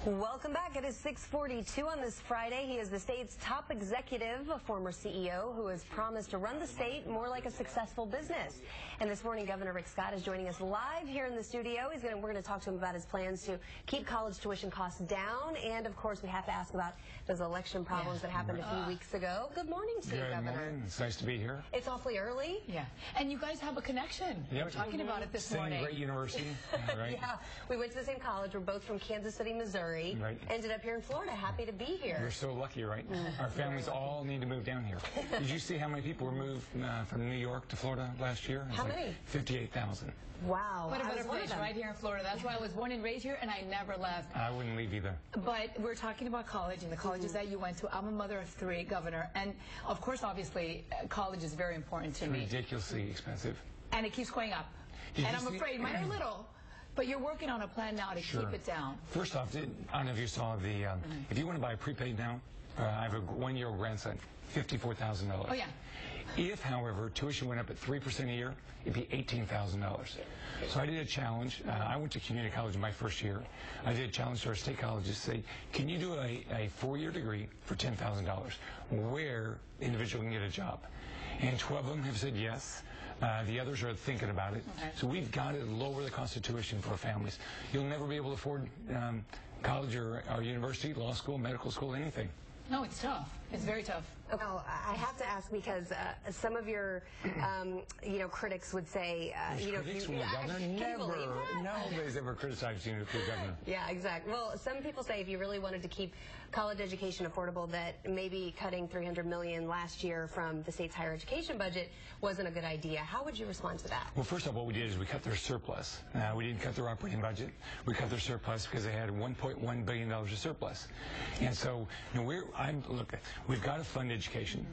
Welcome back. It is 6:42 on this Friday. He is the state's top executive, a former CEO who has promised to run the state more like a successful business. And this morning, Governor Rick Scott is joining us live here in the studio. We're going to talk to him about his plans to keep college tuition costs down. And, of course, we have to ask about those election problems that happened a few weeks ago. Good morning to you, Governor. Good morning. It's nice to be here. It's awfully early. Yeah. And you guys have a connection. Yeah, we're talking about it this morning. Same great university, right? Yeah. We went to the same college. We're both from Kansas City, Missouri. Right. Ended up here in Florida. Happy to be here. We're so lucky, right? Our families all need to move down here. Did you see how many people were moved from New York to Florida last year? How many? 58,000. Wow. What a better place, right here in Florida. That's why I was born and raised here, and I never left. I wouldn't leave either. But we're talking about college and the colleges that you went to. I'm a mother of three, Governor. And, of course, obviously, college is very important to me. Ridiculously expensive. And it keeps going up. And I'm afraid mine are little. But you're working on a plan now to keep it down. First off, I don't know if you saw the, if you want to buy a prepaid now, I have a one-year-old grandson, $54,000. Oh, yeah. If, however, tuition went up at 3% a year, it'd be $18,000. So I did a challenge. I went to community college in my first year. I did a challenge to our state colleges to say, can you do a four-year degree for $10,000 where the individual can get a job? And 12 of them have said yes. The others are thinking about it. Okay. So we've got to lower the cost of tuition for families. You'll never be able to afford college or university, law school, medical school, anything. No, it's tough. It's very tough. Well, I have to ask because some of your, critics would say, critics from the governor? Nobody's ever criticized you for governor. Yeah, exactly. Well, some people say if you really wanted to keep college education affordable, that maybe cutting $300 million last year from the state's higher education budget wasn't a good idea. How would you respond to that? Well, first off, what we did is we cut their surplus. We didn't cut their operating budget. We cut their surplus because they had $1.1 billion of surplus. And so, look, we've got to fund education.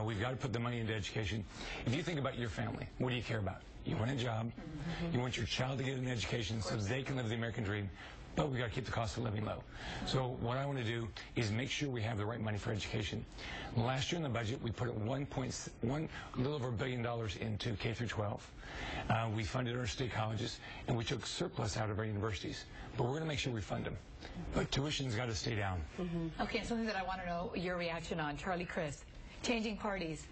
We've got to put the money into education. If you think about your family, what do you care about? You want a job. You want your child to get an education so they can live the American dream. But we've got to keep the cost of living low. So what I want to do is make sure we have the right money for education. Last year in the budget, we put a little over $1 billion into K through 12. We funded our state colleges, and we took surplus out of our universities. But we're going to make sure we fund them. But tuition's got to stay down. Okay, something that I want to know your reaction on, Charlie Crist, changing parties.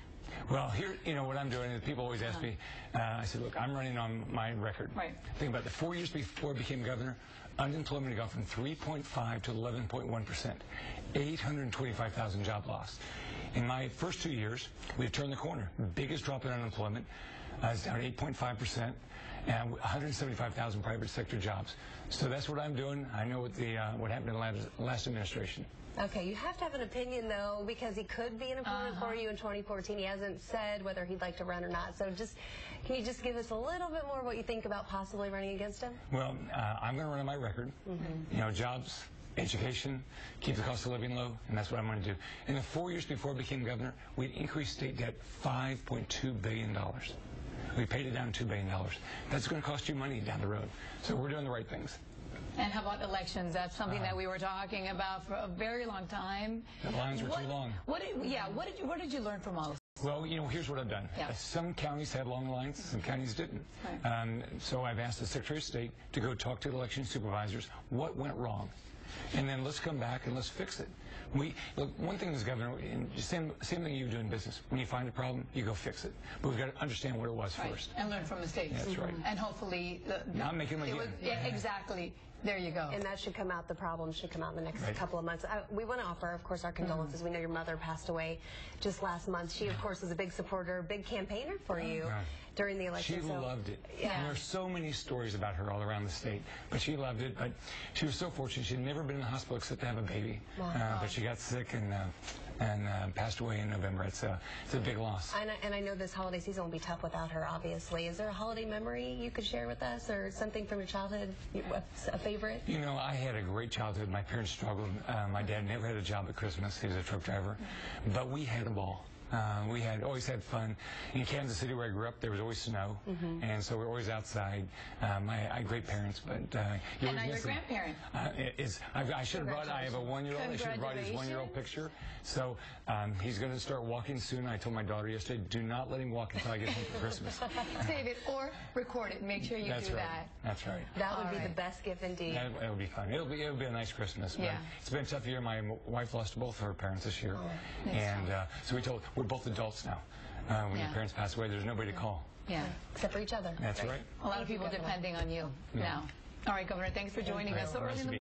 Well, here, what I'm doing is people always ask me, I said, look, I'm running on my record. Right. Think about the 4 years before I became governor, unemployment had gone from 3.5 to 11.1%, 825,000 job loss. In my first 2 years, we've turned the corner. Biggest drop in unemployment is down 8.5%, and 175,000 private sector jobs. So that's what I'm doing. I know what happened in the last administration. Okay, you have to have an opinion, though, because he could be an opponent for you in 2014. He hasn't said whether he'd like to run or not. So can you just give us a little bit more what you think about possibly running against him? Well, I'm going to run on my record. Jobs, education, keep the cost of living low, and that's what I'm going to do. In the 4 years before I became governor, we increased state debt $5.2 billion. We paid it down $2 billion. That's going to cost you money down the road. So we're doing the right things. And how about elections? That's something that we were talking about for a very long time. The lines were too long. What did you learn from all of this? Well, here's what I've done. Yeah. Some counties had long lines, some counties didn't. Right. So I've asked the Secretary of State to go talk to the election supervisors what went wrong. And then let's come back and let's fix it. Look, one thing is, Governor, same thing you do in business. When you find a problem, you go fix it. But we've got to understand what it was first. And learn from mistakes. That's right. And hopefully... Not make them again. Exactly. There you go. And that should come out, the problem should come out in the next couple of months. We want to offer, of course, our condolences. We know your mother passed away just last month. She, of course, was a big supporter, big campaigner for you during the election. She loved it. Yeah. And there are so many stories about her all around the state. But she loved it. But she was so fortunate. She'd never been in the hospital except to have a baby. Wow. But she got sick and passed away in November. It's a big loss. And I know this holiday season will be tough without her, obviously. Is there a holiday memory you could share with us, or something from your childhood, a favorite? I had a great childhood. My parents struggled. My dad never had a job at Christmas. He was a truck driver. But we had a ball. We had always had fun. In Kansas City, where I grew up, there was always snow, and so we were always outside. I had great parents, but you And now always you're miss a them. grandparent. I should have brought. I have a 1-year-old. I should have brought his 1-year-old picture. So he's going to start walking soon. I told my daughter yesterday, do not let him walk until I get home for Christmas. Save it or record it. Make sure you That's do right. that. That's right. That would All be right. the best gift indeed. It'll be fun. It'll be a nice Christmas. But Yeah. it's been a tough year. My wife lost both of her parents this year, and so we're both adults now. When your parents pass away, there's nobody to call. Yeah. Except for each other. That's right. A lot of people depending on you now. All right, Governor, thanks for joining us so early in the